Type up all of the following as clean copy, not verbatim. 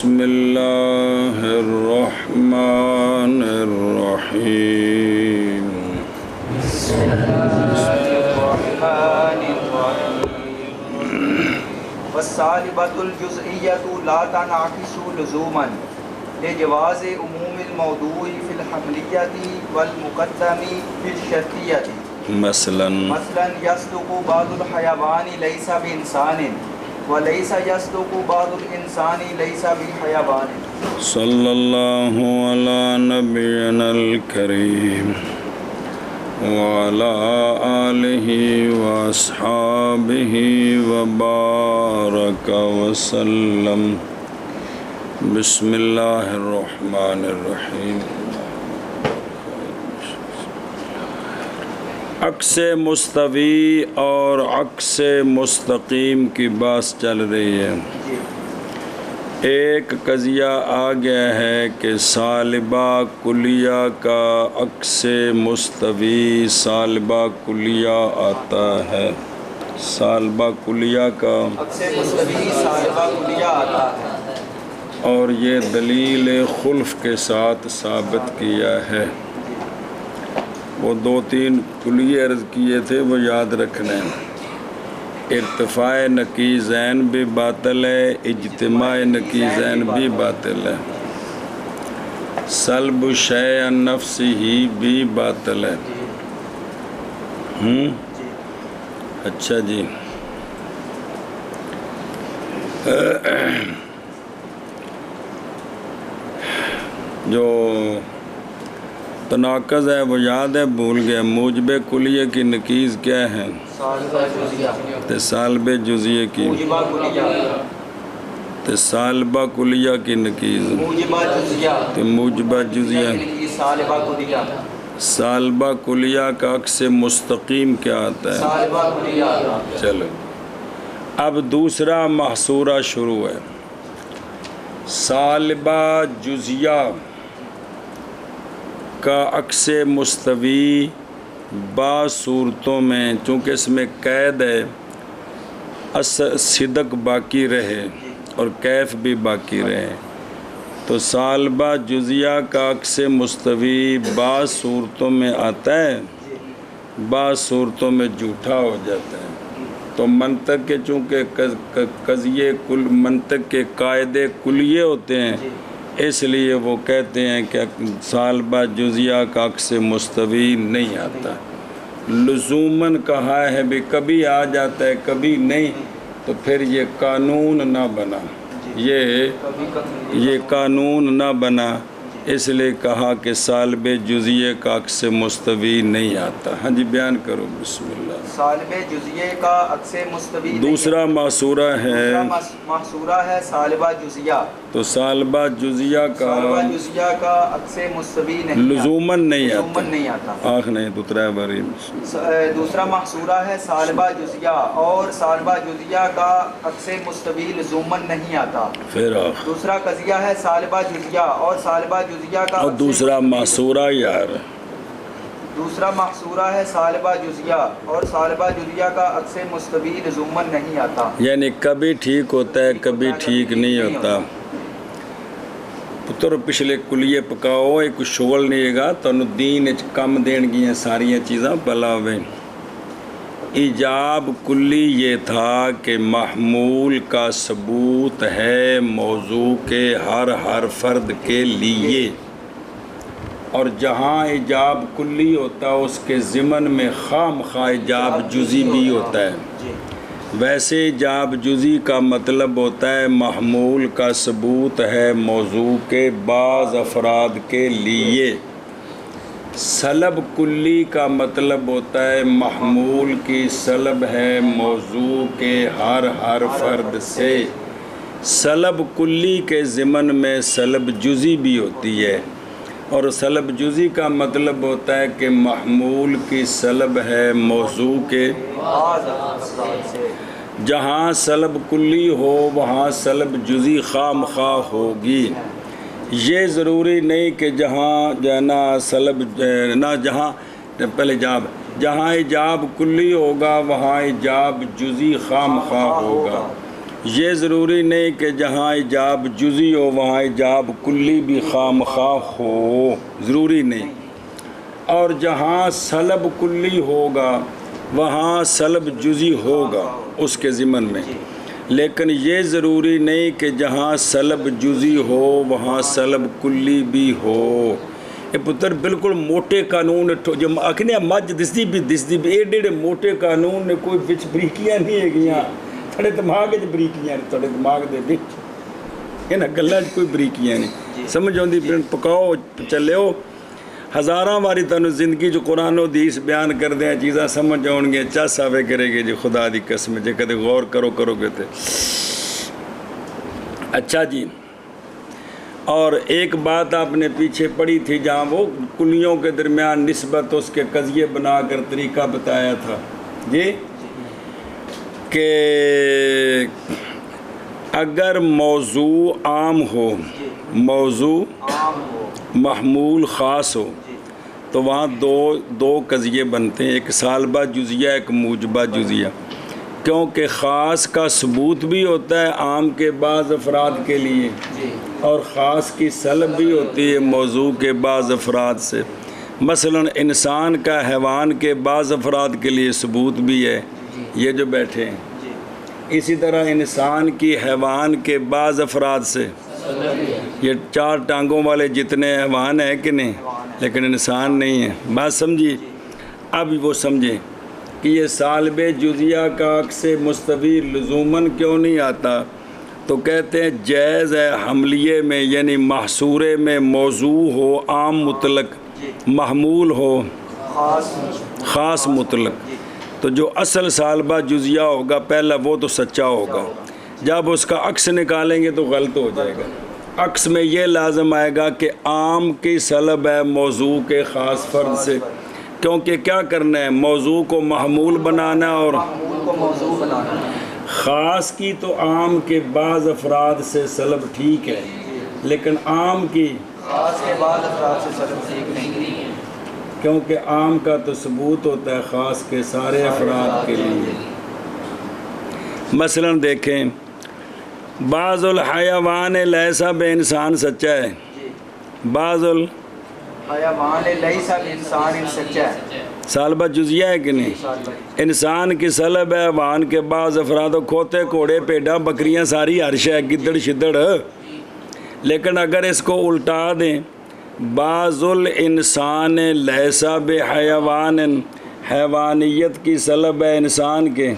بسم اللہ الرحمن الرحیم والسالبۃ الجزئیۃ لا تنعکس لزوما لجواز عموم الموضوع فی الحملیۃ والمقدم فی الشرطیۃ مثلا یصدق بعض الحیوان لیس بانسان ولیس یصدق بعض الانسان لیس بحیوان۔ صلی اللہ علی نبینا الکریم وعلی آلہ واصحابہ وبارک وسلم۔ بسم اللہ الرحمن الرحیم۔ عکس مستوی اور عکس مستقیم کی بات چل رہی ہے۔ ایک قضیہ آ گیا ہے کہ سالبہ کلیہ کا عکس مستوی سالبہ کلیہ آتا ہے۔ سالبہ کلیہ کا عکس مستوی سالبہ کلیہ آتا ہے، اور یہ دلیل خلف کے ساتھ ثابت کیا ہے۔ وہ دو تین کلیے عرض کیے تھے، وہ یاد رکھنا ہے۔ ارتفاع نقیضین بھی باطل ہے، اجتماع نقیضین بھی باطل ہے، سلب شیء عن نفسہ بھی باطل ہے۔ اچھا جی، جو تناقض ہے وہ یاد ہے، بھول گیا۔ موجب کلیہ کی نقیض کیا ہے؟ سالب جزیہ کی، سالبہ کلیہ کی نقیض موجبہ جزیہ۔ سالبہ کلیہ کا عکس مستقیم کیا آتا ہے؟ چلو اب دوسرا محصورہ شروع ہے۔ سالبہ جزیہ کا عکس مستوی بعض صورتوں میں، چونکہ اس میں قید ہے صدق باقی رہے اور کیف بھی باقی رہے، تو سالبہ جزیہ کا عکس مستوی بعض صورتوں میں آتا ہے، بعض صورتوں میں جھوٹا ہو جاتا ہے۔ تو منطق کے چونکہ قضیے منطق کے قاعدے کلیے ہوتے ہیں، اس لیے وہ کہتے ہیں کہ سالبہ جزیہ کا عکس مستوی نہیں آتا۔ لزوماً کہا ہے بھی کبھی آ جاتا ہے کبھی نہیں، تو پھر یہ قانون نہ بنا، یہ قانون نہ بنا، اس لیے کہا کہ سالب جزیہ کا عکس مستوی نہیں آتا۔ ہاں جی بیان کرو، بسم اللہ۔ سالب جزیہ کا عکس مستوی دوسرا محصورہ ہے سالبہ جزیہ، تو سالبہ جزیہ کا عکس مستوی نہیں لزوماً نہیں آتا۔ آنکھ نہیں دوسرا باری۔ دوسرا محصورہ ہے سالبہ جزیہ، اور سالبہ جزیہ کا عکس مستوی لزوماً نہیں آتا۔ پھر دوسرا قضیہ ہے سالبہ جزیہ اور سالبہ جزیہ کا اور دوسرا محصورہ یار، دوسرا محصورہ ہے سالبہ جزیہ اور سالبہ جزیہ کا عکس مستوی لزوماً نہیں آتا، یعنی کبھی ٹھیک ہوتا ہے کبھی ٹھیک نہیں ہوتا۔ پتر پچھلے کلیے پکاؤ، ایک شغل نہیں گا تو دین کم دین گیا ساریاں چیزاں بلاویں۔ ایجاب کلی یہ تھا کہ محمول کا ثبوت ہے موضوع کے ہر فرد کے لیے، اور جہاں ایجاب کلی ہوتا ہے اس کے ضمن میں خام خواہ ایجاب جزی بھی ہوتا ہے۔ ویسے ایجاب جزی کا مطلب ہوتا ہے محمول کا ثبوت ہے موضوع کے بعض افراد کے لیے۔ سلب کلی کا مطلب ہوتا ہے محمول کی سلب ہے موضوع کے ہر فرد سے۔ سلب کلی کے ضمن میں سلب جزی بھی ہوتی ہے، اور سلب جزی کا مطلب ہوتا ہے کہ محمول کی سلب ہے موضوع کے، جہاں سلب کلی ہو وہاں سلب جزی خواہ مخواہ ہوگی۔ یہ ضروری نہیں کہ جہاں جہاں ایجاب کلی ہوگا وہاں ایجاب جزی خواہ مخواہ ہوگا۔ یہ ضروری نہیں کہ جہاں ایجاب جزئی ہو وہاں ایجاب کلی بھی خواہ ہو، ضروری نہیں، اور جہاں سلب کلی ہوگا وہاں سلب جزئی ہوگا اس کے ضمن میں، لیکن یہ ضروری نہیں کہ جہاں سلب جزئی ہو وہاں سلب کلی بھی ہو۔ یہ پتر بالکل موٹے قانون جو آکھنے مجھ دستی بھی ایڈے موٹے قانون نے کوئی بچ بریکیاں نہیں ہے گیاں، تھوڑے دماغ چ بریکیاں نے، تھوڑے دماغ دے بچ انہاں گلاں چ کوئی بریکیاں نہیں، سمجھ آؤندی پکاؤ چلے ہو۔ ہزاراں واری تانوں زندگی جو قرآن و حدیث بیان کر دیں چیزاں سمجھ آؤن گے، چاس آوے کرے گے جی خدا دی قسم جے کدے غور کرو گے تے۔ اچھا جی، اور ایک بات آپ نے پیچھے پڑھی تھی جہاں وہ کلیوں کے درمیان نسبت اس کے قضیے بنا کر طریقہ بتایا تھا جی، کہ اگر موضوع عام ہو، موضوع محمول خاص ہو تو وہاں دو قضیے بنتے ہیں، ایک سالبہ جزیہ ایک موجبہ جزیہ، کیونکہ خاص کا ثبوت بھی ہوتا ہے عام کے بعض افراد کے لیے، اور خاص کی سلب بھی ہوتی ہے موضوع کے بعض افراد سے۔ مثلا انسان کا حیوان کے بعض افراد کے لیے ثبوت بھی ہے، یہ جو بیٹھے ہیں، اسی طرح انسان کی حیوان کے بعض افراد سے، یہ 4 ٹانگوں والے جتنے حیوان ہیں کہ نہیں، لیکن انسان نہیں ہے، بات سمجھیے۔ اب وہ سمجھیں کہ یہ سالب جزیہ کا عکس مستوی لزوماً کیوں نہیں آتا، تو کہتے ہیں جائز ہے حملیے میں، یعنی محصورے میں موضوع ہو عام مطلق، محمول ہو خاص مطلق، تو جو اصل سالبہ جزیہ ہوگا پہلا وہ تو سچا ہوگا، جب اس کا عکس نکالیں گے تو غلط ہو جائے گا۔ عکس میں یہ لازم آئے گا کہ عام کی سلب ہے موضوع کے خاص فرد سے، کیونکہ کیا کرنا ہے، موضوع کو محمول بنانا اور خاص کی تو عام کے بعض افراد سے سلب ٹھیک ہے، لیکن عام کی خاص کے بعد افراد سے سلب ٹھیک نہیں ہے، کیونکہ عام کا تو ثبوت ہوتا ہے خاص کے سارے افراد کے لیے۔ مثلا دیکھیں، بعض الحیوان لیسا بے انسان سچا ہے، بعض حیوان لیسا بے انسان سچا ہے، سالبہ جزیہ ہے کہ نہیں، انسان کی سلب ہے، حیوان کے بعض افراد، کھوتے گھوڑے پیڑاں بکریاں ساری ہر شے گدڑ شدڑ، لیکن اگر اس کو الٹا دیں، بعض الانسان لیسا بے حیوان، حیوانیت کی سلب ہے انسان کے،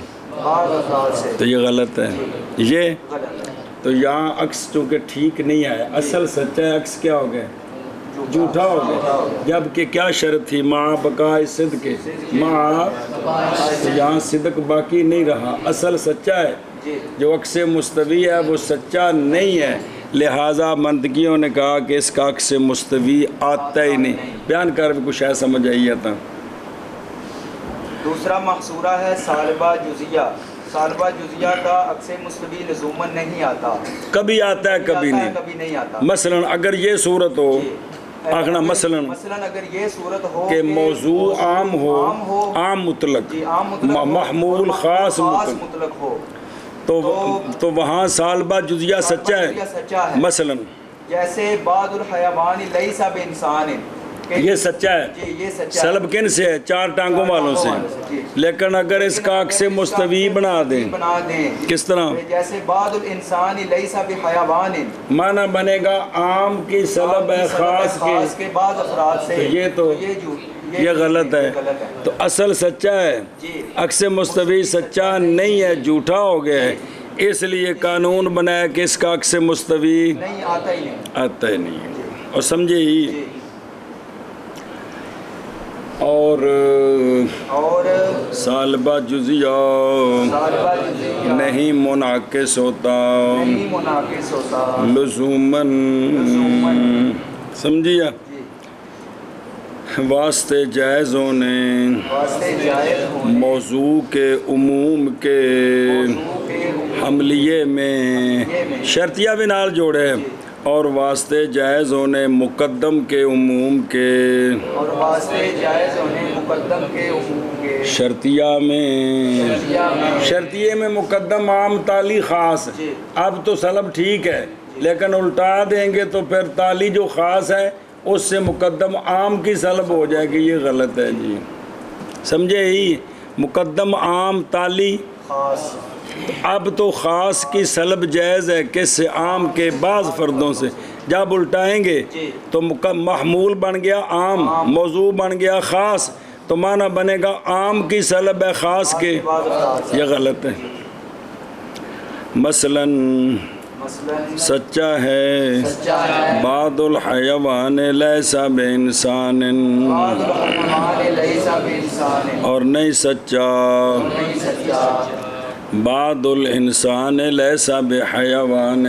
تو یہ غلط ہے، یہ تو یہاں عکس چونکہ ٹھیک نہیں ہے، اصل سچا ہے، عکس کیا ہو گیا، جھوٹا ہو گیا، جبکہ کیا شرط تھی، مع بقاء صدق، مع، تو یہاں صدق باقی نہیں رہا، اصل سچا ہے، جو عکس مستوی ہے وہ سچا نہیں ہے، لہٰذا منطقیوں نے کہا کہ اس کا عکس مستوی آتا ہی نہیں، بیان کر بھی کچھ ایسا سمجھ آئی تھا۔ دوسرا محصورہ ہے سالبہ جزیہ، سالبہ جزیہ کا عکس مستوی لزوماً نہیں آتا، کبھی آتا ہے کبھی نہیں آتا۔ مثلا اگر یہ صورت ہو، آخنا مثلا اگر یہ صورت ہو کہ موضوع عام ہو، عام مطلق، محمول خاص مطلق ہو، تو وہاں سالبہ جزیہ سچا ہے، مثلا جیسے بعض الحیوان لیسا بے انسان، یہ سچا ہے، سلب کن سے ہے، 4 ٹانگوں والوں سے، لیکن اگر اس کا عکس مستوی بنا دیں، کس طرح، جیسے بعض الانسان لیسا بے حیوان، معنی بنے گا عام کی سلب ہے خاص کے بعض افراد سے، یہ غلط ہے، تو اصل سچا ہے، عکس مستوی سچا نہیں ہے، جھوٹا ہو گیا ہے، اس لیے قانون بنایا کہ اس کا عکس مستوی آتا ہی نہیں ہے، اور سمجھے ہی، اور سالبہ جزیہ نہیں منعکس ہوتا لزوماً، سمجھیا، واسطے جائز ہونے موضوع کے عموم کے حملیے میں، شرطیہ بھی نال جوڑے، اور واسطے جائز ہونے مقدم کے عموم کے اور واسطے جائز ہونے مقدم کے عموم کے شرطیہ میں شرطیے میں مقدم عام تالی خاص. جی. اب تو سلب ٹھیک ہے لیکن الٹا دیں گے تو پھر تالی جو خاص ہے اس سے مقدم عام کی سلب ہو جائے گی. یہ غلط ہے جی, سمجھے ہی. مقدم عام تالی خاص. اب تو خاص کی سلب جائز ہے کس سے؟ عام کے بعض فردوں سے. جب الٹائیں گے تو محمول بن گیا عام, موضوع بن گیا خاص, تو معنی بنے گا عام کی سلب ہے خاص کے. یہ غلط ہے. مثلاً سچا ہے بعض الحیوان لیس بانسان, اور نہیں سچا بعض الانسان لیس بحیوان.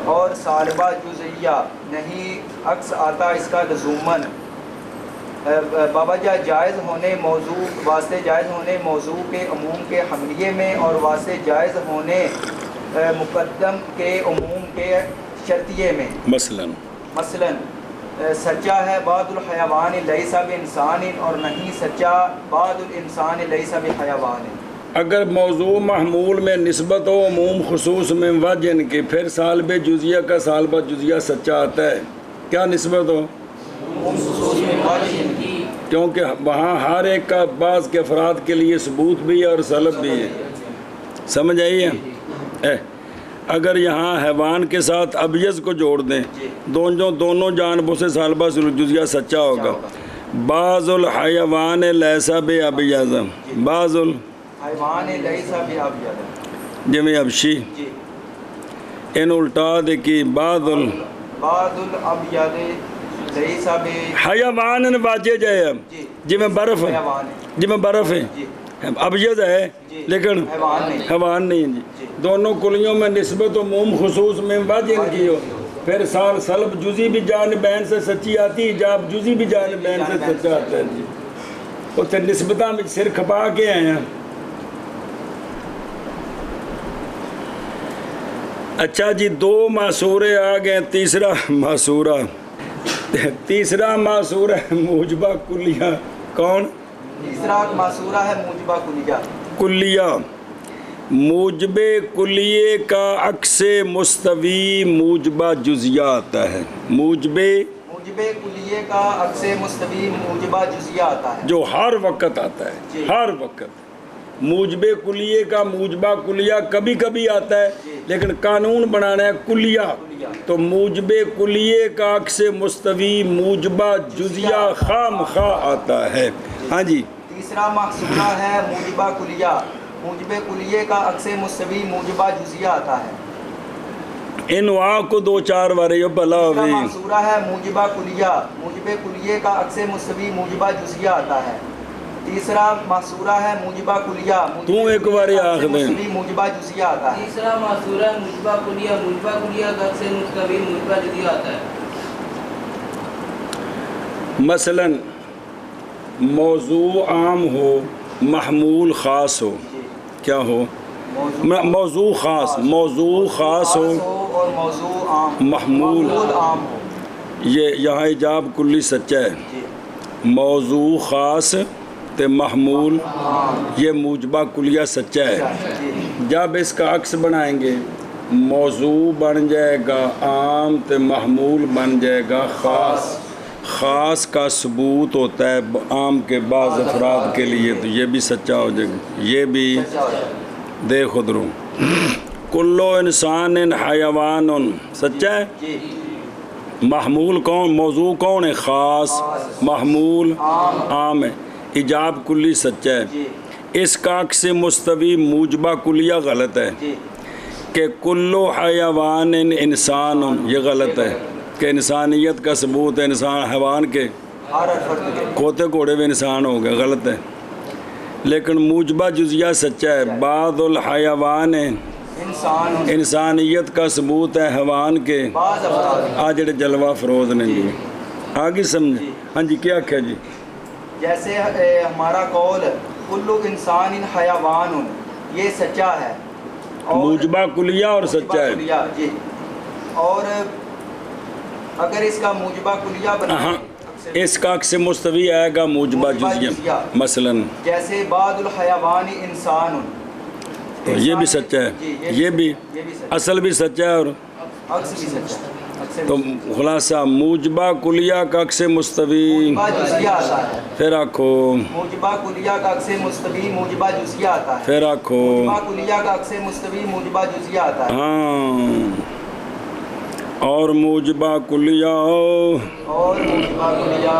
اور ثالبہ جزئیہ نہیں عکس آتا اس کا لزوماً. بابا جا جائز ہونے موضوع واسطے جائز ہونے موضوع کے عموم کے حملیے میں اور واسطے جائز ہونے مقدم کے عموم کے شرطیے میں. مثلاً سچا ہے بعض الحیوان لیس بانسان, اور نہیں سچا بعض الانسان لیس بحیوان. اگر موضوع محمول میں نسبت ہو عموم خصوص میں وجن کی, پھر سالب جزیہ کا سالبہ جزیہ سچا آتا ہے. کیا نسبت ہو؟ کیونکہ وہاں ہر ایک کا بعض کے افراد کے لیے ثبوت بھی ہے اور سلب بھی ہے. سمجھ آئی ہے؟ اگر یہاں حیوان کے ساتھ ابیض کو جوڑ دیں دونوں جانبوں سے سالبہ جزیہ سچا ہوگا. بعض الحیوان لیس بابیض, بعض الحیوان لیس بابیض جمع ابشی ان الٹا دے کی بعض الابیض لیس حیوان واجہ جائے جی میں برف ہے ابیض ہے لیکن حیوان نہیں ہے جی. دونوں کلیوں میں نسبت عموم خصوص میں وجن کی ہو, پھر سلب جزی بھی جانبین سے سچی آتی, جاب جزی بھی جانبین سے سچا آتا ہے جی. اتنے نسبتاں میں سر کھپا کے آئے ہیں. اچھا جی, 2 معصورے آ گئے. تیسرا معصورہ ہے موجبہ کلیہ. کون؟ تیسرا معصورہ ہے موجبہ کلیہ. موجب کلیے کا عکس مستوی موجبہ جزیہ آتا ہے. موجب کلیے کا عکس مستوی موجبہ جزیہ آتا ہے, جو ہر وقت آتا ہے. ہر وقت موجب کلیے کا موجبہ کلیہ کبھی کبھی آتا ہے لیکن قانون بنانا ہے کلیہ, تو موجب کلیے کا عکس مستوی موجبہ جزیہ خام خواہ آتا ہے. ہاں جی. تیسرا محصورہ ہے موجبہ کلیہ. موجب کلیے کا عکس مستوی موجبہ جزیہ آتا ہے. ان واہ کو 2-4 بارے یہ بلا ہوئی. تیسرا محصورہ ہے موجبہ کلیہ. موجب کلیے کا عکس مستوی موجبہ جزیہ آتا ہے. تیسرا محصورہ ہے موجبہ کلیہ. تو ایک باری آخ دیں. موجبہ جزیہ آتا ہے. تیسرا محصورہ ہے موجبہ کلیہ کا عکس مستوی موجبہ جزیہ آتا ہے. مثلا موضوع عام ہو محمول خاص ہو. کیا ہو؟ موضوع خاص ہو اور موضوع عام محمول عام ہو. یہ یہاں ایجاب کلی سچا ہے. موضوع خاص تے محمول یہ موجبہ کلیہ سچا ہے. جب اس کا عکس بنائیں گے موضوع بن جائے گا عام تے محمول بن جائے گا خاص. خاص کا ثبوت ہوتا ہے عام کے بعض افراد کے لیے, تو یہ بھی سچا ہو جائے گا. یہ بھی دے خود رو. کلو انسان حیوان سچا ہے. محمول کون؟ موضوع کون ہے؟ خاص. محمول عام ہے. ایجاب کلی سچا ہے. اس کا عکس مستوی موجبہ کلیہ غلط ہے کہ کلو حیوان انسان, یہ غلط ہے کہ انسانیت کا ثبوت ہے انسان حیوان کے کھوتے گھوڑے بھی انسان ہو گئے, غلط ہے. لیکن موجبہ جزیہ سچا ہے. بعض الحیوان انسانیت کا ثبوت ہے حیوان کے. آج جڑے جلوہ فروز نے جی آگے سمجھے. ہاں جی کیا کیا جی؟ جیسے ہمارا قول کلو انسان حیوان یہ سچا ہے. موجبہ کلیہ اور سچا ہے. کلیہ جی. اور اگر اس کا موجبہ کلیہ ہاں بنائیں اس کا عکس مستوی آئے گا موجبہ جزیہ. مثلاً جیسے بعض الحیوان انسان، تو یہ بھی سچا ہے، جی یہ بھی سچا، اصل بھی سچا ہے. اور عکس بھی سچا ہے. عکس تو خلاصہ موجبہ کلیہ کا عکس مستوی. موجبہ جزیہ آتا ہے. پھر آکھو موجبہ کلیہ کا عکس مستوی موجبہ جزیہ آتا ہے. پھر آکھو موجبہ کلیہ کا عکس مستوی موجبہ جزیہ آتا ہے. ہاں. اور موجبہ کلیہ اور موجبہ کلیہ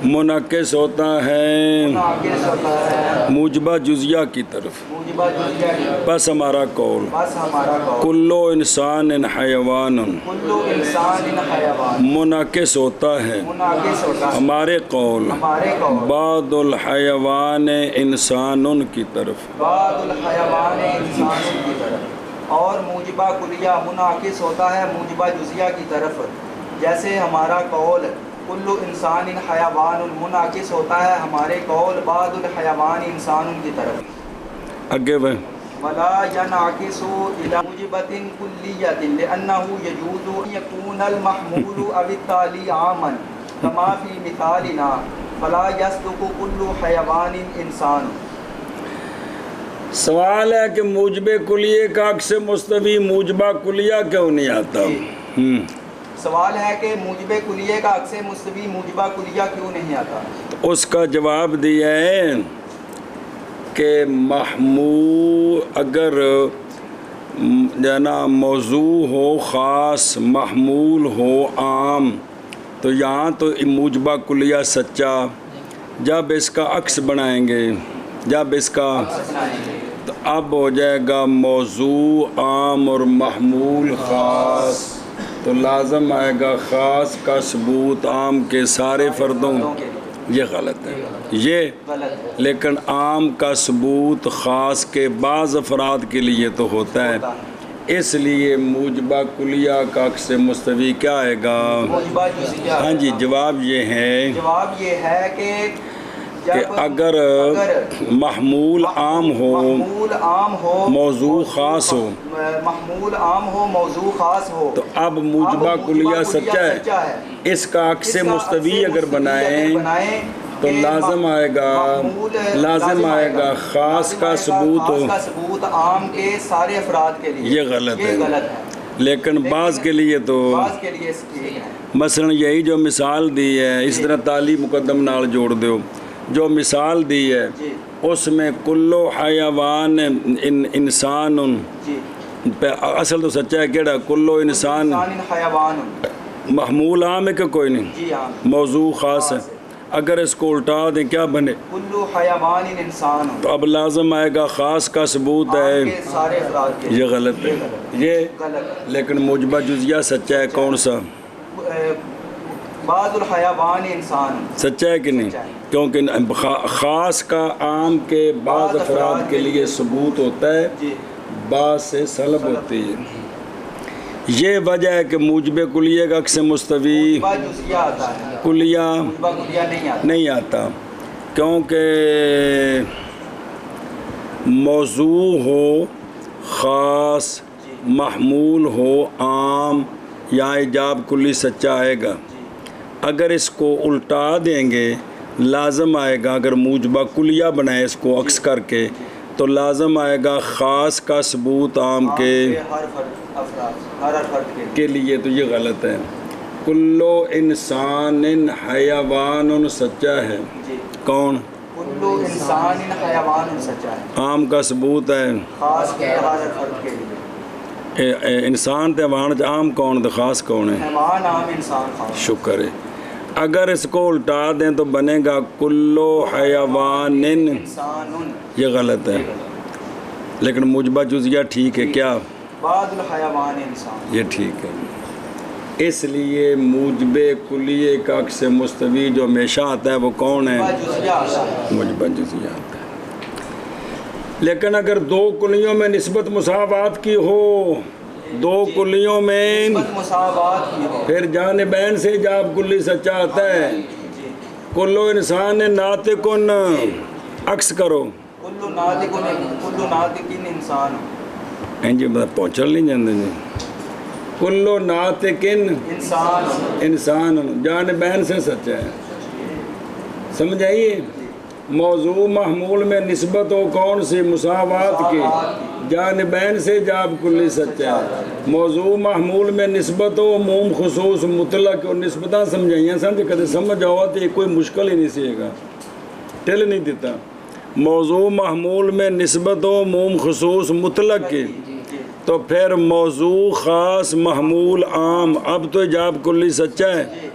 منعکس ہوتا ہے منعکس ہوتا ہے موجبہ جزیہ کی طرف. موجبہ جزیہ کی. بس ہمارا قول بس ہمارا قول کلو انسان حیوان کلو انسان حیوان منعکس ہوتا ہے منعکس ہوتا ہے ہمارے قول ہمارے قول بعض الحیوان انسان کی طرف. بعض الحیوان انسانوں کی طرف. اور موجبہ کلیہ منعکس ہوتا ہے موجبہ جزیہ کی طرف. جیسے ہمارا قول کلو انسان حیوان منعکس ہوتا ہے ہمارے قول بعض الحیوان انسانوں کی طرف. آگے بھائی ولا ينعكس الى موجبة كلية لأنه يجوز أن يكون المحمول أو التالي عاما كما في مثالنا فلا يصدق كل حيوان إنسان. سوال ہے کہ موجب کلیہ کا عکس مستوی موجبہ کلیہ کیوں نہیں آتا؟ سوال ہے کہ موجب کلیہ کا عکس مستوی موجبہ کلیہ کیوں نہیں آتا؟ تو اس کا جواب دیا ہے کہ محمول اگر جانا موضوع ہو خاص محمول ہو عام تو یہاں تو موجبہ کلیہ سچا. جب اس کا عکس بنائیں گے جب اس کا تو اب ہو جائے گا موضوع عام اور محمول خاص تو لازم آئے گا خاص کا ثبوت عام کے سارے فردوں. یہ غلط ہے یہ لیکن عام کا ثبوت خاص کے بعض افراد کے لیے تو ہوتا ہے. اس لیے موجبہ کلیہ کا عکس مستوی کیا آئے گا؟ موجبہ جزیہ. ہاں جی جواب یہ ہے جواب یہ ہے کہ اگر محمول عام ہو محمول عام ہو موضوع خاص ہو محمول عام ہو موضوع خاص ہو تو اب موجبہ کلیہ سچا ہے. اس کا عکس مستوی اگر بنائیں تو لازم آئے گا خاص کا ثبوت ہو. ثبوت عام کے سارے افراد کے لیے. یہ غلط ہے ہے لیکن بعض کے لیے تو بعض کے لیے ٹھیک ہے. مثلا یہی جو مثال دی ہے اس طرح تالی مقدم نال جوڑ دو. جو مثال دی ہے اس میں کلو حیوان انسان اصل تو سچا ہے کیڑا کلو انسان حیوان محمول عام ہے کہ کوئی نہیں جی ہاں موضوع خاص ہے. اگر اس کو الٹا دیں کیا بنے کلو حیوان انسان تو اب لازم آئے گا خاص کا ثبوت ہے. سارے افراد کے. یہ غلط ہے یہ لیکن موجبہ جزیہ سچا ہے. کون سا؟ بعض الحیوان انسان سچا ہے کہ نہیں؟ کیونکہ خاص کا عام کے بعض افراد کے لیے ثبوت ہوتا ہے بعض سے سلب ہوتی ہے. یہ وجہ ہے کہ موجب کلیہ کا عکس مستوی کلیہ نہیں آتا کیونکہ موضوع ہو خاص محمول ہو عام یا ایجاب کلی سچا آئے گا. اگر اس کو الٹا دیں گے لازم آئے گا اگر موجبہ کلیہ بنائے اس کو عکس کر کے تو لازم آئے گا خاص کا ثبوت عام کے لیے. تو یہ غلط ہے. کلو انسان حیوان سچا ہے. کون؟ کلو انسان حیوان سچا ہے. عام کا ثبوت ہے خاص کے ہر فرد کے لیے. انسان تے حیوان عام کون تے خاص کون ہے؟ حیوان عام انسان خاص. شکر ہے. اگر اس کو الٹا دیں تو بنے گا کلو حیوان. یہ غلط ہے لیکن موجبہ جزیہ ٹھیک ہے. کیا؟ بعض الحیوان انسان. یہ ٹھیک ہے. اس لیے موجب کلیہ کا عکس مستوی جو ہمیشہ آتا ہے وہ کون ہے؟ موجبہ جزیہ آتا ہے. لیکن اگر دو کلیوں میں نسبت مساوات کی ہو دو کلیوں میں پھر جانبین سے جاب کلی سچا آتا ہے. کلو انسان ناطقن عکس کرو کلو ناطقن انسان انجی مطلب پہنچل نہیں جاندے جی کلو ناطقن انسان انسان جانبین سے سچا ہے سمجھ آئیے موضوع محمول میں نسبت ہو کون سی مساوات کی جانبین سے جاب کلی سچا ہے موضوع محمول میں نسبت ہو عموم خصوص مطلق اور نسبتاں سمجھائیاں سن کدے سمجھ آؤ تو یہ کوئی مشکل ہی نہیں سی گا ٹل نہیں دیتا موضوع محمول میں نسبت ہو عموم خصوص مطلق کی تو پھر موضوع خاص محمول عام اب تو جاب کلی سچا ہے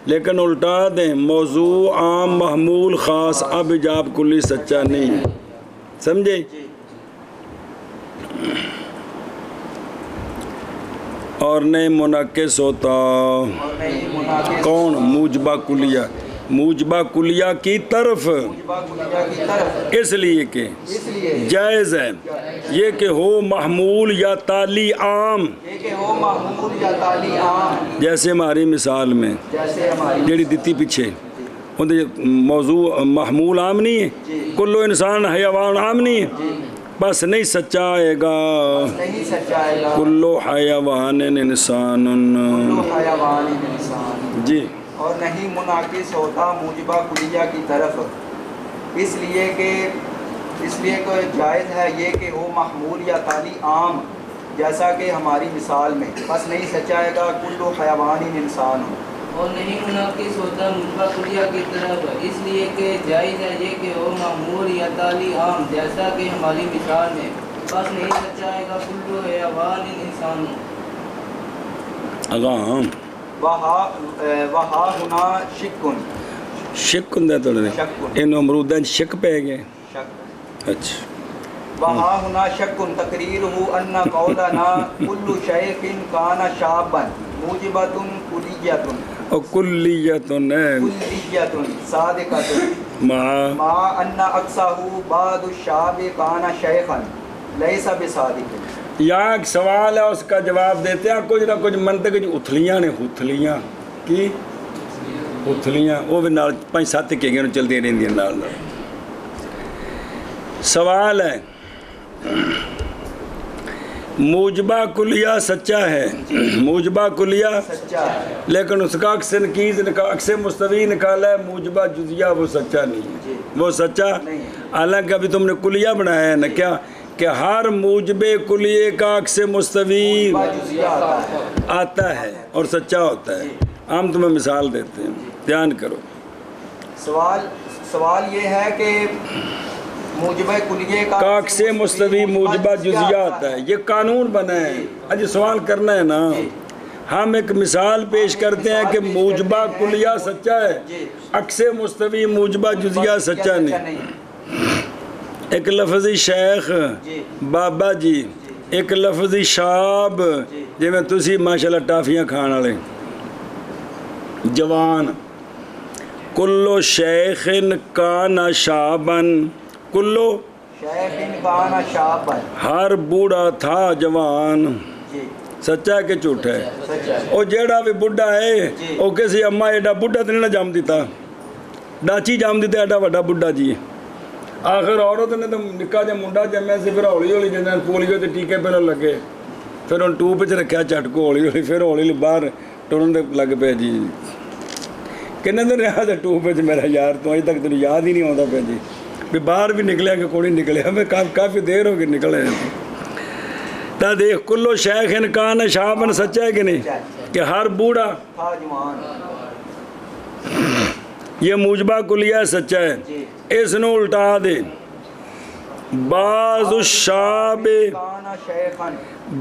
لیکن الٹا دیں موضوع عام محمول خاص اب جاب کلی سچا نہیں ہے سمجھے اور نہیں منعکس ہوتا کون موجبہ کلیہ کی طرف اس لیے کہ جائز ہے یہ کہ ہو محمول یا تالی عام جیسے ہماری مثال میں جیڑی دیتی پیچھے موضوع محمول عام نہیں ہے کلو انسان حیوان عام نہیں ہے بس نہیں سچا آئے گا کلو حیوان انسان جی اور نہیں منعکس ہوتا موجبہ کلیہ کی طرف اس لیے کہ جائز ہے یہ کہ ہو محمول یا تالی عام جیسا کہ ہماری مثال میں بس نہیں سچائے گا کلو حیوان انسان اور نہیں منعکس ہوتا موجبہ کلیہ کی طرف اس لیے کہ جائز ہے یہ کہ ہو معمول یا تالی عام جیسا کہ ہماری مثال میں بس نہیں سچائے گا کلو حیوان انسان اگام وہاں ہونا شکن دے توڑ دے ان امرودن شک پہ گئے اچھا وہاں ہونا شکن تقریر ہو ان قولنا کل شیخ کانا شابن موجبتن کلیتن اور کلیتن صادقتن ما ان اقصاہو بعد الشاب کانا شیخن لیس بصادق یہاں ایک سوال ہے اس کا جواب دیتے ہیں کچھ نہ کچھ منطق جو اتھلیاں نے اتھلیاں کی اتھلیاں وہ بھی نال 5-7 کے گئے چلتی رہیں دیں نال سوال ہے موجبہ کلیہ سچا ہے موجبہ کلیہ لیکن اس کا عکس مستوی نکالا ہے موجبہ جزیہ وہ سچا نہیں ہے وہ سچا حالانکہ ابھی تم نے کلیہ بنایا ہے نا کیا کہ ہر موجب کلیے کا عکس مستوی آتا ہے اور سچا ہوتا ہے ہم تمہیں مثال دیتے ہیں دھیان کرو سوال یہ ہے کہ موجبہ کلیے کا عکس مستوی موجبہ جزیہ آتا ہے یہ قانون بنا ہے اج سوال کرنا ہے نا ہم ایک مثال پیش کرتے ہیں کہ موجبہ کلیہ سچا ہے عکس مستوی موجبہ جزیہ سچا نہیں ایک لفظی شیخ بابا جی ایک لفظی شاب جی میں تسی ماشاءاللہ ٹافیاں کھانا لیں جوان کلو شیخ کانا شابن کلو شیخ کانا شابن ہر بوڑھا تھا جوان سچا ہے کہ جھوٹا ہے او جیڑا بھی بڑھا ہے او کسی اماں ایڈا بڑھا تو نہیں جام دیتا ڈاچی جام دیتا ایڈا وڈا بڑھا جی آخر عورت نے تو نکا جا منڈا جمع سے پھر ہولی ہولی جنہیں پولیو تے ٹیکے پہ لگے پھر ان ٹوپ پہ رکھیا چٹکو ہولی ہولی پھر ہولی ہولی باہر ٹورن دے لگ پہ جی کنے دن رہا تھا ٹوپ پہ میرا یار تو آج تک تو یاد ہی نہیں ہوتا پہ جی بھی باہر بھی نکلے کہ کوئی نہیں نکلے ہمیں کافی دیر ہو کے نکلے ہیں تا دیکھ کلو شیخ انکان شابن سچا ہے کہ نہیں کہ ہر بوڑھا یہ موجبہ کلیہ سچا ہے اس نے الٹا دے بعض الشاب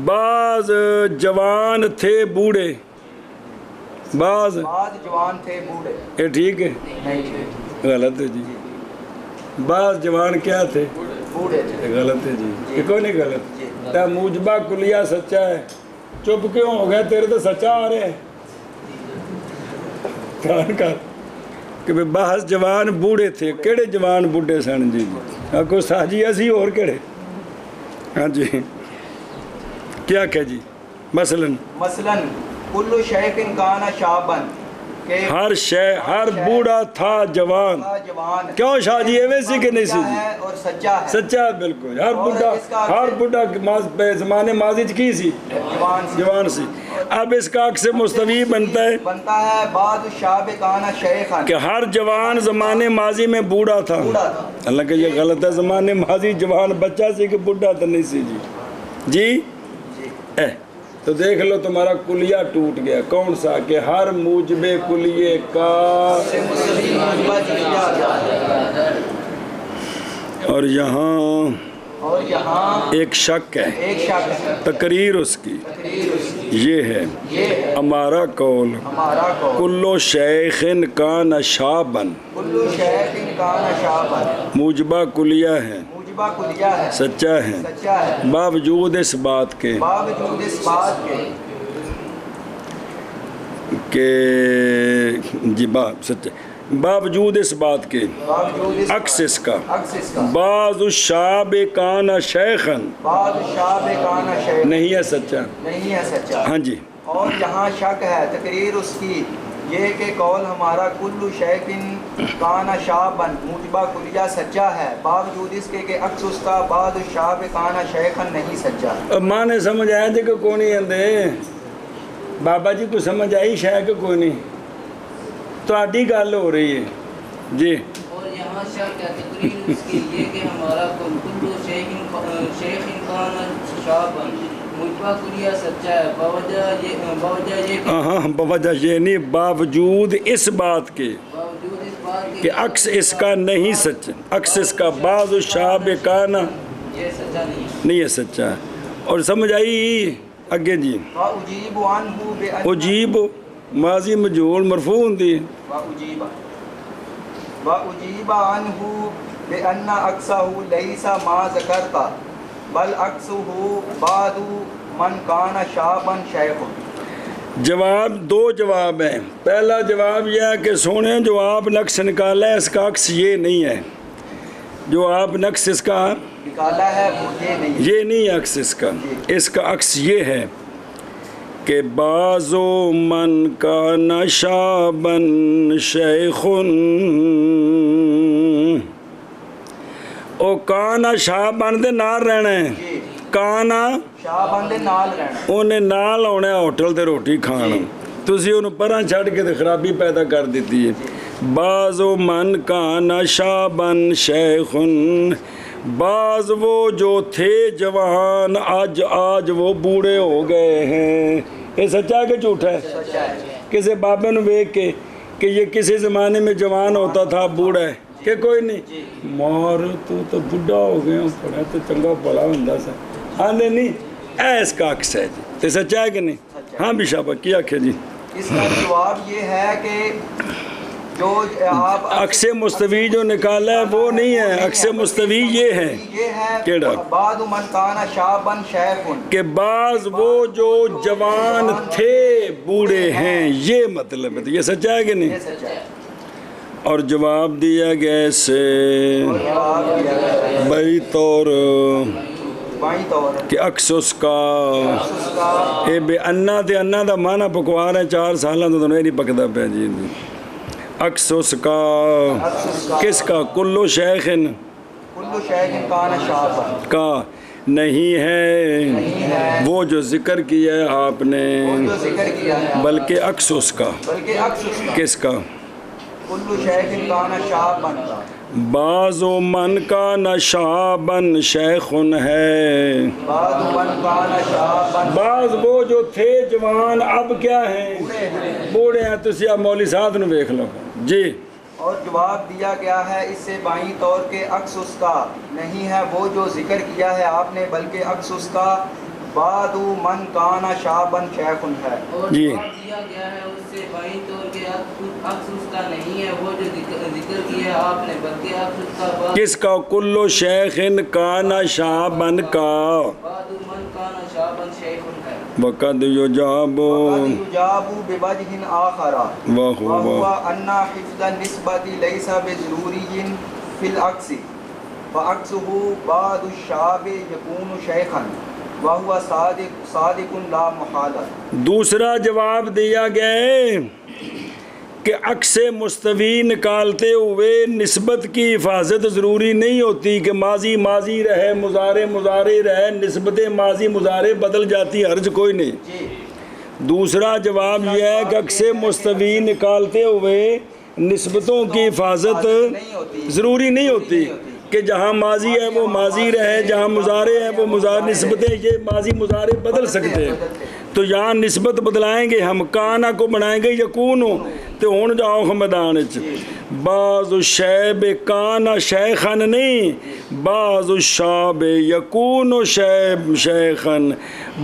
بعض جوان تھے بوڑھے بعض جوان تھے بوڑھے یہ ٹھیک ہے غلط ہے جی بعض جوان کیا تھے بوڑھے غلط ہے جی یہ کوئی نہیں غلط تا موجبہ کلیہ سچا ہے چپ کیوں ہو گئے تیرے تو سچا آ رہے ہیں کان کر کہ بعض جوان بوڑھے تھے کیڑے جوان بوڑھے سن جی کو ساجی ایسی اور کیڑے ہاں جی کیا کہ جی مثلاً کلو شیخ کانا شابن کہ ہر شے ہر بوڑھا تھا جوان. جوان کیوں شاہ جی ایویں سی کہ نہیں سی جی؟ ہے اور سچا ہے. سچا ہے بالکل. ہر اور بڈھا اس کا ہر بڈھا زمانے ماضی چ کی سی؟ جوان سے جوان سی. اب اس کا عکس مستوی بنتا ہے بنتا ہے بعد شاب کانا شیخن کہ ہر جوان زمانے ماضی میں بوڑھا تھا. بوڑھا تھا. اللہ کہ یہ غلط ہے. زمانے ماضی جوان بچہ سی کہ بڈھا تو نہیں سی جی. جی جی تو دیکھ لو تمہارا کلیہ ٹوٹ گیا. کون سا؟ کہ ہر موجب کلیے کا. اور یہاں اور یہاں ایک شک ہے. ایک شک ہے. تقریر اس کی تقریر اس کی یہ ہے یہ ہے ہمارا قول ہمارا قول کلو شیخن کان شابن. کلو شیخ کانا شابن موجبہ کلیہ ہے موجبہ کلیہ ہے سچا ہے سچا ہے باوجود اس بات کے باوجود اس بات کے کہ جی سچا باوجود اس بات کے باوجود اس عکس اس کا عکس اس کا بعض الشاب کان شیخن بعد شاب کانا شیخ نہیں ہے سچا. نہیں ہے سچا. ہاں جی اور یہاں شک ہے. تقریر اس کی یہ کہ قول ہمارا کلو شیخن کانا شابن موجبہ کلیہ سچا ہے باوجود اس کے کہ عکس اس کا بعد شاب کانا شیخن نہیں سچا. اب ماں نے سمجھ آیا جی کہ کوئی نہیں آدھے بابا جی کو سمجھ آئی شاید کہ کوئی نہیں تو آڈی گل ہو رہی ہے جی. اور یہاں شک ہے. تقریر اس کی یہ کہ ہمارا کلو شیخ کان شابن موجبہ کلیہ سچا ہے باوجہ یہ ہاں بوجہ یہ نہیں باوجود اس بات کے باوجود اس بات کہ عکس اس کا نہیں سچا. عکس اس کا بعض الشاب کانا یہ سچا نہیں ہے سچا. اور سمجھ آئی اگے جی. وَأُجِيبُ عَنْهُ بِأَنَّ اجیب ماضی مجہول مرفوع ہوندی ہے. وَأُجِيبَ عَنْهُ بِأَنَّ عَكْسَهُ لَيْسَ مَا ذَكَرْتَ بَلْ عَكْسُهُ بَعْدُ مَنْ كَانَ شَابًا شَيْخٌ. جواب دو جواب ہیں. پہلا جواب یہ ہے کہ سونے جو آپ نقص نکالا ہے اس کا عکس یہ نہیں ہے. جو آپ نقص اس کا نکالا ہے وہ یہ نہیں ہے عکس اس کا. اس کا عکس یہ ہے کہ بعضو من کان شابن شیخن او کانا شابن دے نال رہنا ہے. جی کانا شابن دے نال رہنا انہیں نال آنا ہے ہوٹل تے روٹی کھانا. تسی انہوں پرہاں چھڑ کے تے خرابی پیدا کر دیتی ہے. بعض من کان شابن شیخن بعض وہ جو تھے جوان آج وہ بوڑھے ہو گئے ہیں. یہ سچا ہے کہ جھوٹا ہے؟ سچا ہے. کسی بابے نو ویکھ کے کہ یہ کسی زمانے میں جوان ہوتا تھا بوڑھا ہے کہ کوئی نہیں مار تو بڈھا ہو گیا پڑھا تو چنگا بڑا ہوندا سا. ہاں نہیں ایس کا عکس ہے جی. تو سچا ہے کہ نہیں؟ ہاں بھی شابہ کیا آکھے جی. اس کا جواب یہ ہے کہ جو آپ عکس مستوی جو نکالا ہے وہ نہیں ہے. عکس مستوی یہ ہے کیڑا بعد من کان شابن شیخن کہ بعض وہ جو جوان تھے بوڑھے ہیں. یہ مطلب ہے. یہ سچا ہے کہ نہیں؟ یہ سچا ہے. اور جواب دیا گیا اس سے جواب دیا گیا بئی طور بائیں طور کہ عکس اس کا اس کا اے بے انا تے انا دا معنی پکوار ہے 4 سالاں تو نہیں پکدا پیا جی. عکس اس کا کس کا کلو شیخن کلو شیخ کان شابن کا نہیں ہے وہ جو ذکر کیا ہے آپ نے وہ جو ذکر کیا ہے بلکہ عکس اس کا بلکہ عکس اس کا کس کا کلو شیخ کان شابن کا بعض من کا نشابن شیخن ہے. بعد من کان شابن بعض وہ جو تھے جوان اب کیا ہیں بوڑھے ہیں. تسی اب مولوی صاحب نو دیکھ لو جی. اور جواب دیا گیا ہے اس سے بائیں طور کے عکس اس کا نہیں ہے وہ جو ذکر کیا ہے آپ نے بلکہ عکس اس کا بعد من کان شابن شیخن ہے. اور جی. جواب دیا گیا ہے اس سے بائیں طور کے عکس اس کا نہیں ہے وہ جو ذکر کیا ہے آپ نے بلکہ عکس اس کا کس کا کلو شیخن کانا شابن کا بعد من کان شابن شیخن ہے. وقد یجاب وقد یجاب بوجہ آخر واہ وهو واہ ان حفظ النسبة ليس بضروری في العکس فعکسه بعد الشاب يكون شیخا وهو صادق لا محالہ. دوسرا جواب دیا گیا ہے کہ عکس مستوی نکالتے ہوئے نسبت کی حفاظت ضروری نہیں ہوتی کہ ماضی ماضی رہے مضارع مضارع رہے، نسبت ماضی مضارع بدل جاتی، حرج کوئی نہیں۔ جی دوسرا جواب یہ ہے کہ عکس مستوی نکالتے ہوئے نسبتوں کی حفاظت ضروری نہیں ہوتی کہ جہاں ماضی ہے وہ ماضی رہے، جہاں مضارع ہے وہ مضارع، نسبتیں یہ ماضی مضارع بدل سکتے ہیں۔ تو یہاں نسبت بدلائیں گے ہم، کانا کو بنائیں گے یکون، تو ہون جاؤ میدان وچ بعض الشیب کانا شیخن نہیں، بعض الشاب یکون شیخن،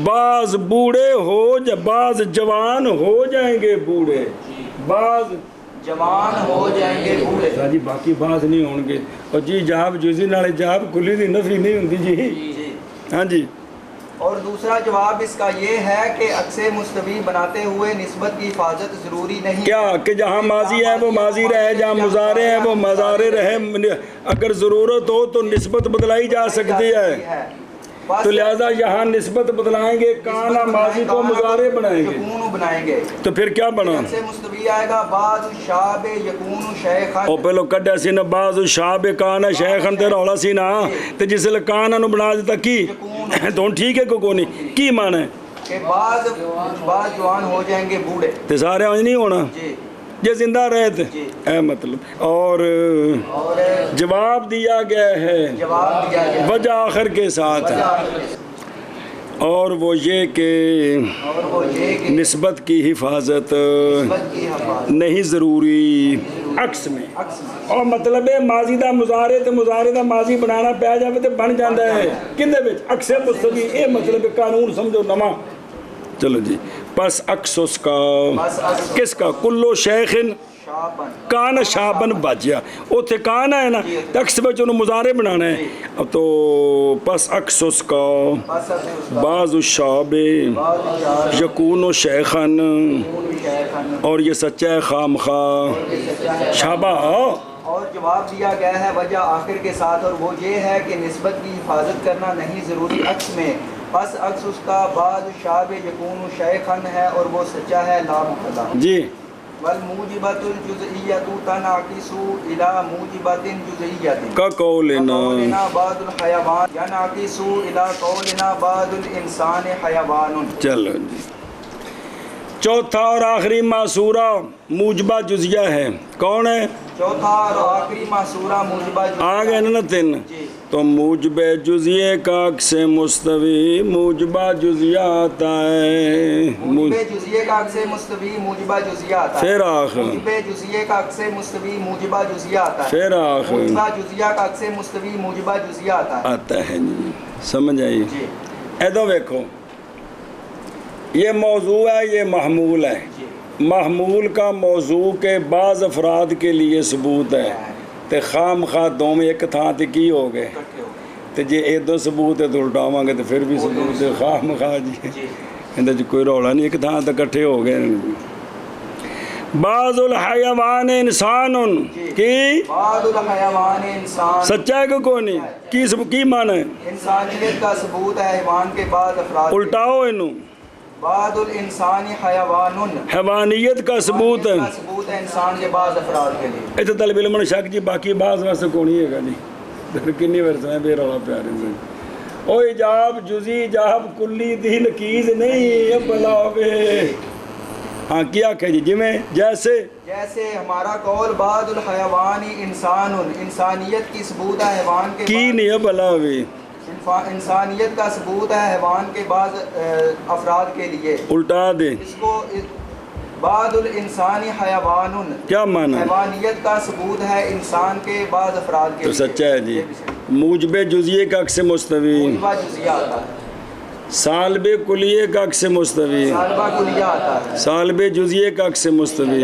بعض بوڑھے ہو بعض جوان ہو جائیں گے بوڑھے، بعض جوان ہو جائیں گے بوڑھے۔ ہاں جی باقی بعض نہیں ہون گے۔ اور جی جاب جزی نال جاب کلی دی نفی نہیں ہوندی جی۔ جی ہاں جی اور دوسرا جواب اس کا یہ ہے کہ عکس مستوی بناتے ہوئے نسبت کی حفاظت ضروری نہیں کیا کہ جہاں ماضی ہے وہ ماضی رہے، جہاں مضارع ہے وہ مضارع رہے، اگر ضرورت ہو تو نسبت بدلائی جا سکتی ہے۔ تو لہذا یہاں نسبت بدلائیں گے، کانا ماضی کو مضارع بنائیں گے، یکون بنائیں گے، تو پھر کیا بنا؟ عکس مستوی آئے گا بعض الشاب یکون شیخن۔ او پہلو کڈیا سی نا بعض الشاب کانا شیخن تے رولا سی نا، تے جس لئے کانا نو بنا دیتا کی تو ہن ٹھیک ہے کو نہیں کی مانا ہے کہ بعض جوان ہو جائیں گے بوڑھے، تے سارے آج نہیں ہونا جی یہ زندہ رہے تھے اے مطلب۔ اور جواب دیا گیا ہے جواب دیا گیا وجہ آخر کے ساتھ، اور وہ یہ کہ اور وہ یہ کہ نسبت کی حفاظت نسبت کی حفاظت نہیں ضروری عکس میں، اور مطلب ہے ماضی دا مضارع تے مضارع دا ماضی بنانا پیا جاوے تے بن جاندا ہے کندے وچ عکس مستوی۔ اے مطلب قانون سمجھو نواں۔ چلو جی پس عکس اس کا کس کا؟ کلو شیخن شابن کان شابن باجیا، اوتھے کان ہے نا عکس وچ انہوں مضارع بنانا ہے، تو پس عکس اس کا بس اس کا بعض الشاب بعض الشاب یکون شیخن، شیخن، اور یہ سچا ہے خام خواہ شابہ۔ اور جواب دیا گیا ہے وجہ آخر کے ساتھ، اور وہ یہ ہے کہ نسبت کی حفاظت کرنا نہیں ضروری عکس میں، بس عکس اس کا بعض الشاب یکون شیخن ہے اور وہ سچا ہے لا مقدہ۔ جی والموجبۃ الجزئیۃ تنعکس الی موجبۃ جزئیۃ کا قولنا قولنا بعض الحیوان ینعکس الی قولنا بعض الانسان حیوان۔ چلو جی چوتھا اور آخری معصورہ موجبہ جزیہ ہے، کون ہے؟ چوتھا اور آخری معصورہ موجبہ آ گئے نا تین، جی تو موجب جزیے کا عکس مستوی موجبہ جزیہ آتا ہے، موجب جزئیے کا عکس مستوی موجبہ جزئیہ آتا ہے، پھر آخر موجب جزئیے کا عکس مستوی موجبہ جزئیہ آتا ہے، پھر آخر موجبہ جزئیہ کا عکس مستوی موجبہ جزئیہ آتا ہے۔ آتا ہے جی، سمجھ آئی؟ جی ادھر دیکھو یہ موضوع ہے، یہ محمول ہے، جی محمول کا موضوع کے بعض افراد کے لیے ثبوت ہے، تے خام خواہ دو میں ایک تھا تے کی ہو گئے، اکٹھے ہو تے جے اے دو ثبوت ہے تو الٹاواں گے تو پھر بھی ثبوت ہے، خام خواہ جی جی اندر جی کوئی رولا نہیں، ایک تھا تے اکٹھے ہو گئے۔ بعض الحیوان انسان کی بعض الحیوان انسان، سچا ہے کہ کوئی نہیں کی معنی ہے؟ انسانیت کا ثبوت ہے حیوان کے بعض افراد کے، الٹاؤ انہوں، بعض الانسان حیوان، حیوانیت کا ثبوت ہے، کا ثبوت ہے انسان کے بعض افراد کے لیے۔ اتنے طالب علم نے شک جی باقی بعض واسطے کونی ہے گا جی کنی ورسہ ہے بے رولا پیارے سے او ایجاب جزی ایجاب کلی دی نکیز نہیں ہے بلاوے۔ ہاں کیا کہ جی جیسے ہمارا قول بعض الحیوان انسان، انسانیت کی ثبوت ہے حیوان کے کی نہیں ہے بلاوے، انسانیت کا ثبوت ہے حیوان کے بعض افراد کے لیے، الٹا دے اس کو بعض الانسان حیوان، کیا معنی؟ حیوانیت کا ثبوت ہے انسان کے بعض افراد کے تو لیے۔ سچا ہے جی۔ موجب جزیے کا عکس مستوی، موجبہ جزیہ آتا ہے، سالب کلیے کا عکس مستوی، سالبہ کلیہ آتا ہے، سالب جزیے کا عکس مستوی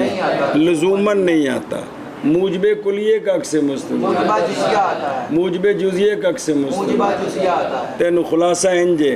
لزوماً نہیں آتا، موجب کلیے کا عکس مستوی، موجبہ جزیہ آتا ہے، موجب جزیے کا عکس مستوی، موجبہ جزیہ آتا ہے۔ تینو خلاصہ انجے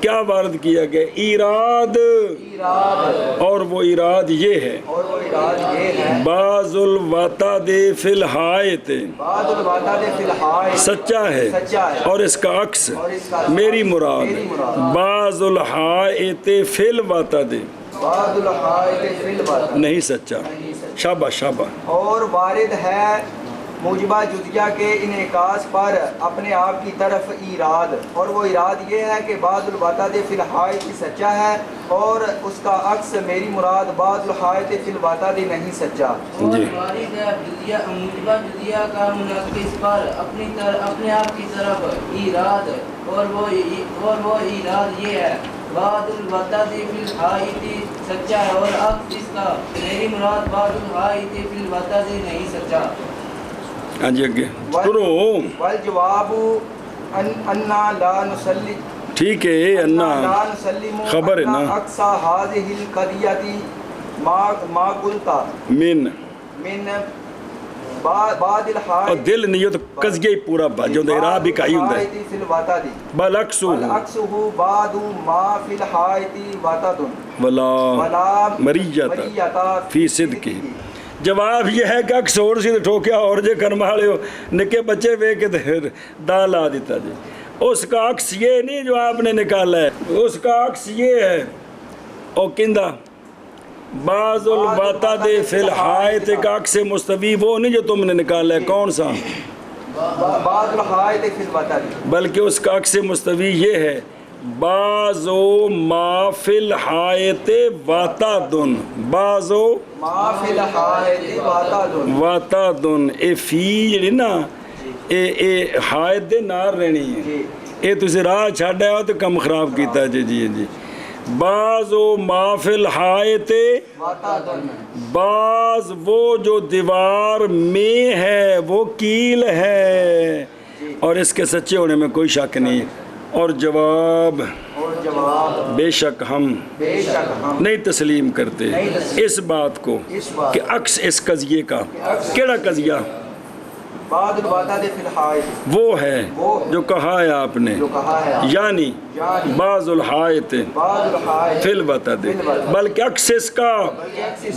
کیا وارد کیا گیا؟ ایراد، ایراد، اور وہ ایراد یہ ہے اور وہ ایراد یہ ہے بعض الوطد فی الحائط، بعد الوطد فی الحائط، سچا ہے، سچا ہے، اور اس کا عکس اور اس کا میری میری مراد مراد بعض الحائط فی الوطد بعد الحائط فی الوطد، نہیں سچا۔ شاباش شاباش۔ اور وارد ہے موجبہ جزیہ کے انعکاس پر اپنے آپ کی طرف ایراد، اور وہ ایراد یہ ہے کہ بعض الوطد فی الحائط سچا ہے اور اس کا عکس میری مراد بعض الحائط فی الوطد نہیں سچا۔ اور جی۔ وارد ہے موجبہ جزیہ کا منعکس پر اپنے آپ کی طرف ایراد، اور وہ ایراد یہ ہے بعض الوطد فی الحائط سچا ہے اور عکس اس کا میری مراد بعض الحائط فی الوطد نہیں سچا۔ ہاں جی اگے شروع۔ والجواب انا لا نصلی ٹھیک ہے، انا لا نسلم خبر ہے نا۔ اقصى هذه القضیہ ما قلت من من بعد اور الحائط دل نہیں تو قضیہ ہی پورا جو اعراب ہی کہی ہوندا ہے فی الوطد بالعکس والعکسہ بعد ما فی الحائط وطد ولا ولا مریت فی صدقہ۔ جواب یہ ہے کہ عکس اور سی ٹھوکیا اور جے کرم والے ہو نکے بچے وے کے دا لا دیتا جی۔ اس کا عکس یہ نہیں جو آپ نے نکالا ہے، اس کا عکس یہ ہے او کندہ بعض الوطد فی الحائط کا عکس مستوی وہ نہیں جو تم نے نکالا ہے، کون سا؟ بعد الحائط فی الوطد، بلکہ اس کا عکس مستوی یہ ہے بعض ما فی الحائط وطدن، بعض ما فی الحائط وطد، وطدن، اے فی جڑی نا اے حائط دے نار رہنی ہے، اے تسی راہ چھاڑا ہو تو کم خراب کیتا جی جی جی۔ بعض ما فی الحائط وطد، بعض وہ جو دیوار میں ہے وہ کیل ہے، اور اس کے سچے ہونے میں کوئی شک نہیں۔ اور جواب اور جواب بے شک ہم بے شک ہم نہیں تسلیم کرتے اس بات کو اس بات کہ عکس اس قضیے کا کیڑا قضیہ بعد الوطد فی الحائط وہ ہے جو کہا ہے آپ نے، جو کہا ہے یعنی بعض الحائط بعد الحائط فی الوطد، بلکہ عکس اس کا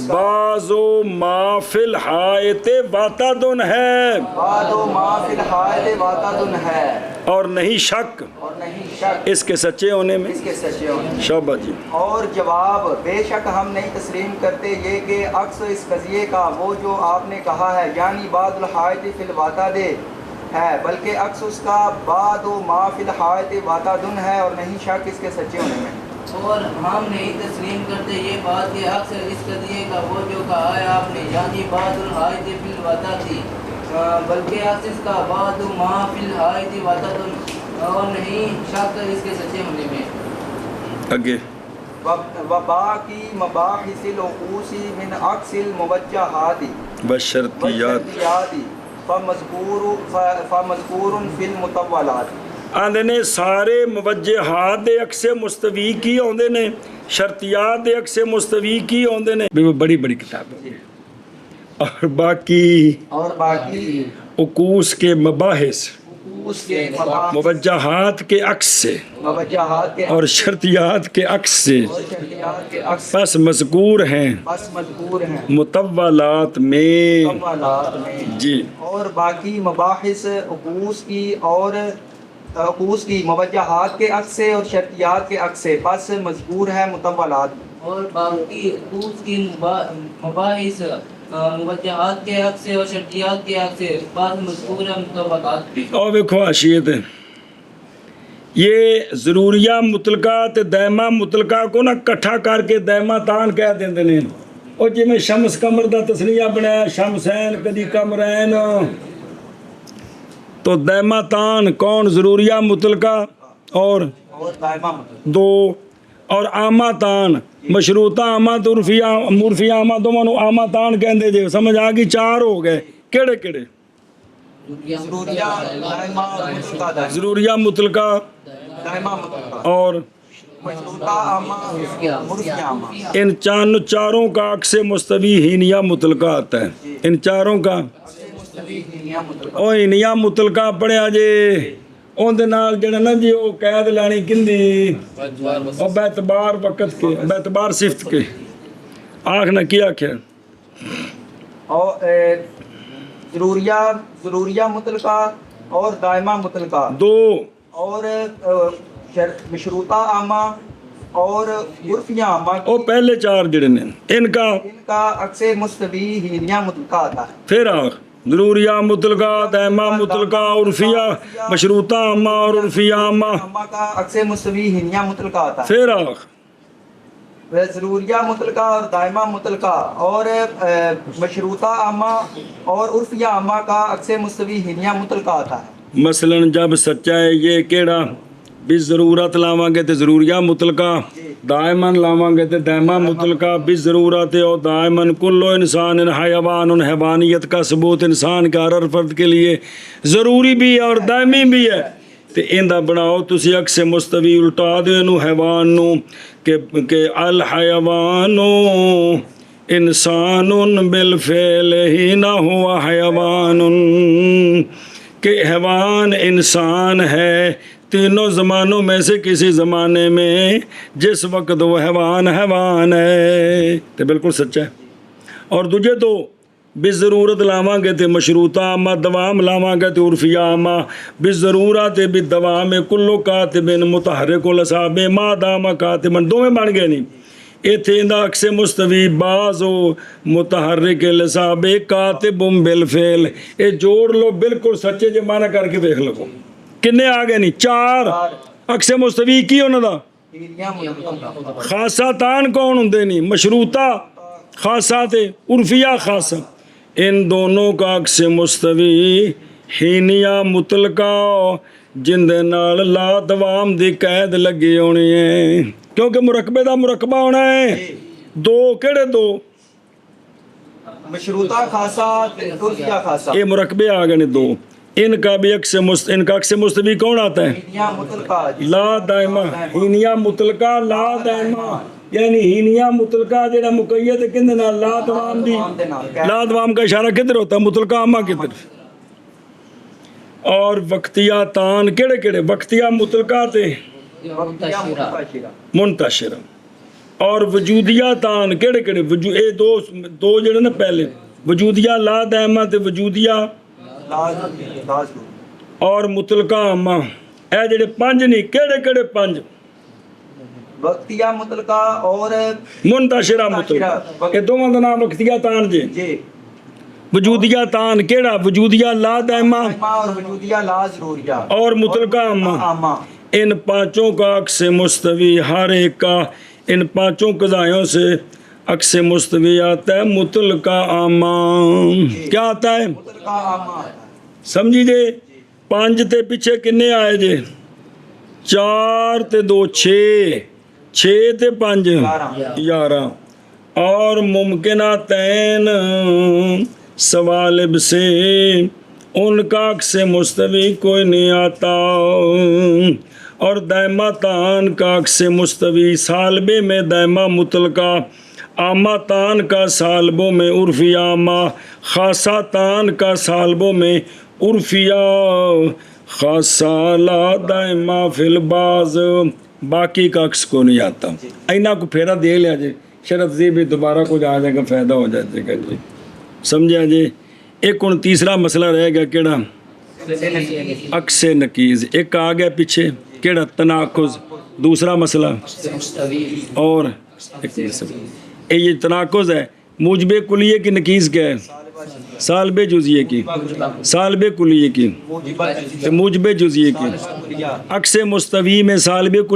بعض ما فی الحائط وطدن ہے، بعد ما فی الحائط وطد ہے، اور نہیں شک اور نہیں شک اس کے سچے ہونے میں۔ اس کے سچے ہونے۔ شاباش جی۔ اور جواب بے شک ہم نہیں تسلیم کرتے یہ کہ عکس اس قضیے کا وہ جو آپ نے کہا ہے یعنی بعد الحائط فی الوطد ہے، بلکہ عکس اس کا بعد ما فی الحائط وطد ہے، اور نہیں شک اس کے سچے ہونے میں۔ اور ہم نہیں تسلیم کرتے یہ بات کہ عکس اس قضیے کا وہ جو کہا ہے آپ نے یعنی بعد الحائط فی الوطد، بلکہ عکس اس کا بعد ما فی الحائط وطد، اور نہیں شک اس کے سچے ہونے میں۔ آگے وباقی مباحث العقوس من عکس الموجہات بشرطیات فمذکور فی المطولات۔ آندے نے سارے موجہات دے عکس مستوی کی ہوندے نے، شرطیات دے عکس مستوی کی ہوندے نے، وہ بڑی بڑی کتاب ہے۔ اور باقی عقوس کے مباحث اس کے مباحث موجہات کے عکس سے موجہات کے اور شرطیات کے عکس سے اور شرطیات کے عکس پس مذکور ہیں بس مذکور ہیں مطولات میں۔ مطولات میں۔ جی۔ اور باقی مباحث عقوس کی اور عقوس کی موجہات کے عکس سے اور شرطیات کے عکس سے پس مذکور ہے مطولات میں۔ اور باقی عقوس کی مباحث موجہات کے عکس سے اور شرطیات کے عکس سے بعض مذکور ہے مطولات میں۔ اور دیکھو حاشیت ہے یہ ضروریہ مطلقہ تے دائمہ مطلقہ کو نا کٹھا کر کے دائمہ تان کہہ دیندے نے، اور جی میں شمس قمر دا تسنیہ بنایا شمسین کدی قمرین، تو دائمہ تان کون؟ ضروریہ مطلقہ اور دائمہ مطلق دو، اور عامہ تان مشروطہ آمد عرفی آمد دونوں آمد تان کہندے جے، سمجھ آگی؟ چار ہو گئے، کیڑے کیڑے؟ ضروریہ دائمہ مطلقہ ضروریہ مطلقہ دائمہ مطلقہ اور مشروطہ عامہ عرفی عامہ۔ ان چاروں کا عکس مستوی ہینیہ مطلقہ آتا ہے، ان چاروں کا۔ او ہینیہ مطلقہ پڑھیا جے ਉਹਦੇ ਨਾਲ ਜਿਹੜਾ ਨਾ ਜੀ ਉਹ ਕੈਦ ਲੈਣੀ ਕਿੰਦੀ ਉਹ ਬੈਤਬਾਰ ਵਕਤ ਕੇ ਬੈਤਬਾਰ ਸਿਫਤ ਕੇ ਆਖਣਾ ਕੀ ਆਖਿਆ اور ضروریہ مطلقہ اور دائمہ مطلقہ دو اور مشروطہ عامہ اور عرفیہ عامہ ਉਹ ਪਹਿਲੇ ਚਾਰ ਜਿਹੜੇ ਨੇ ان کا عکس مستوی ہینیہ مطلقہ آتا ہے پھر آخ ضروریہ مطلقہ دائمہ مطلقہ عرفیہ مشروطہ عامہ اور عرفیہ عامہ عامہ کا عکس مستوی ہینیہ مطلقہ آتا ہے پھر آخ ضروریہ مطلقہ اور دائمہ مطلقہ اور مشروطہ عامہ اور عرفیہ عامہ کا عکس مستوی ہینیہ مطلقہ آتا ہے مثلا جب سچا ہے یہ کیڑا بھی ضرورت لاواں گے تے ضروریہ مطلقہ دائماً لاواں گے تے دائمہ مطلقہ بھی ضرورت اور دائماً کلو انسان حیوان حیوانیت کا ثبوت انسان کا ہر فرد کے لیے ضروری بھی ہے اور دائمی بھی ہے تے ایندا بناؤ تسی عکس مستوی الٹا دیو اینو حیوان نو کہ الحیوان انسان بالفعل ہی نہ ہوا حیوان کہ حیوان انسان ہے تینوں زمانوں میں سے کسی زمانے میں جس وقت وہ حیوان ہے تو بالکل سچا ہے اور دوجے تو بے ضرورت لاواں گے تے مشروطہ عامہ دوام لاواں گے تے عرفیہ عامہ بے ضرورت بے دوام کلو کاتب متحرک الاصحاب ما دام کاتبن دوویں بن گئے نہیں ایتھے دا عکس مستوی بعض و متحرک الاصحاب کاتب بالفعل اے جوڑ لو بالکل سچے جے معنی کر کے دیکھ لو کنے آ گئے نہیں چار عکس مستوی کی انہاں دا خاصہ تان کون ہوندے نہیں مشروطہ خاصہ تے عرفیہ خاصہ ان دونوں کا عکس مستوی ہینیہ مطلقہ جن دے نال لا دوام دی قید لگی ہونی ہے کیونکہ مرکبے دا مرکبہ ہونا ہے دو کیڑے دو مشروطہ خاصہ عرفیہ خاصہ یہ مرکبے آ گئے دو ان کا بھی عکس مستوی کون آتا ہے ہینیہ مطلقہ لا دائمہ ہینیہ مطلقہ لا دائمہ یعنی ہینیہ مطلقہ جڑا مقید ہے کندے نال لا دوام دی لا دوام کا اشارہ کدھر ہوتا ہے مطلقہ عامہ کی طرف اور وقتیہ تان کیڑے کیڑے وقتیہ مطلقہ تے منتشرہ اور وجودیہ تان کیڑے کیڑے اے دو جڑے نا پہلے وجودیہ لا دائمہ تے وجودیہ اور مطلقہ عامہ اے جڑے پنج نہیں کیڑے کیڑے پنج وقتیہ مطلقہ اور منتشرہ مطلقہ یہ دونوں دا نام وقتیہ تان جی وجودیہ تان کیڑا وجودیہ لا دائمہ اور وجودیہ لا ضروریہ اور مطلقہ عامہ ان پانچوں کا عکس مستوی ہر ایک کا ان پانچوں قضایوں سے عکس مستوی آتا ہے مطلقہ عامہ کیا آتا ہے مطلقہ عامہ سمجھی جے پانچ تے پیچھے کنے آئے جے چار تے دو چھ تے پانچ 11 اور ممکنہ تین سوالب سے ان کا عکس مستوی کوئی نہیں آتا اور دائمہ تان کا عکس مستوی سالبے میں دائمہ مطلقہ عامہ تان کا سالبوں میں عرفیہ عامہ خاصہ تان کا سالبوں میں عرفیہ خاصہ لا دائمہ فی البعض باقی کا عکس کو نہیں آتا اینا کو پھیرا دے لیا جے شرط زی بھی دوبارہ کچھ آ جائے گا فائدہ ہو جائے گا جی سمجھا جی ایک ان تیسرا مسئلہ رہے گا کیڑا عکس نقیز ایک آ گیا پیچھے کیڑا تناقض دوسرا مسئلہ اور یہ تناقض ہے موجب کلیے کی نقیز کیا ہے سالب جزیے کی سالب کلیے کی موجب جزیے کی عکس مستوی میں سالب